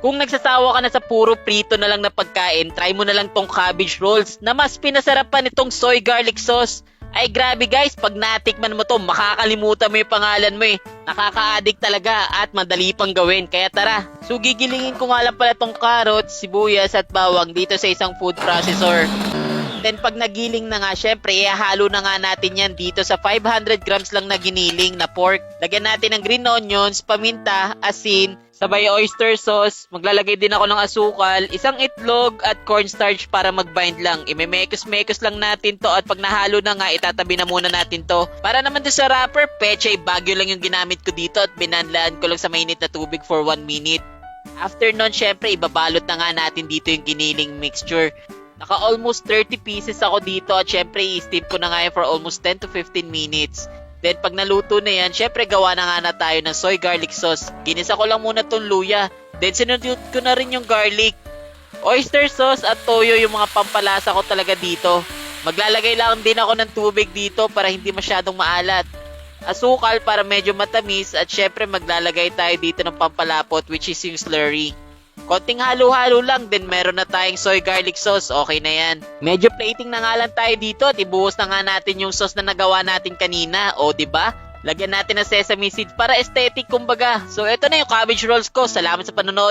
Kung nagsasawa ka na sa puro prito na lang na pagkain, try mo na lang tong cabbage rolls na mas pinasarapan itong soy garlic sauce. Ay grabe guys, pag natikman mo to, makakalimutan mo yung pangalan mo eh. Nakaka-addict talaga at madali pang gawin. Kaya tara, so gigilingin ko nga lang pala tong carrots, sibuyas at bawang dito sa isang food processor. Then pag nagiling na nga, syempre ihahalo na nga natin yan dito sa 500 grams lang na giniling na pork. Lagyan natin ng green onions, paminta, asin, sabay oyster sauce, maglalagay din ako ng asukal, isang itlog at cornstarch para mag-bind lang. Imemekos-mekos lang natin to at pag nahalo na nga, itatabi na muna natin to. Para naman to sa wrapper, Pechay Baguio lang yung ginamit ko dito at binanlaan ko lang sa mainit na tubig for 1 minute. After nun, syempre, ibabalot na nga natin dito yung giniling mixture. Naka almost 30 pieces ako dito at syempre, i-steam ko na nga yan for almost 10 to 15 minutes. Then pag naluto na yan, syempre gawa na nga na tayo ng soy garlic sauce. Ginisa ko lang muna tong luya. Then sinunod ko na rin yung garlic. Oyster sauce at toyo yung mga pampalasa ko talaga dito. Maglalagay lang din ako ng tubig dito para hindi masyadong maalat. Asukal para medyo matamis at syempre maglalagay tayo dito ng pampalapot which is yung slurry. Konting halo-halo lang, then meron na tayong soy garlic sauce, okay na yan. Medyo plating na nga lang tayo dito at ibuhos na nga natin yung sauce na nagawa natin kanina, o diba? Lagyan natin ng sesame seeds para aesthetic kumbaga. So eto na yung cabbage rolls ko, salamat sa panonood.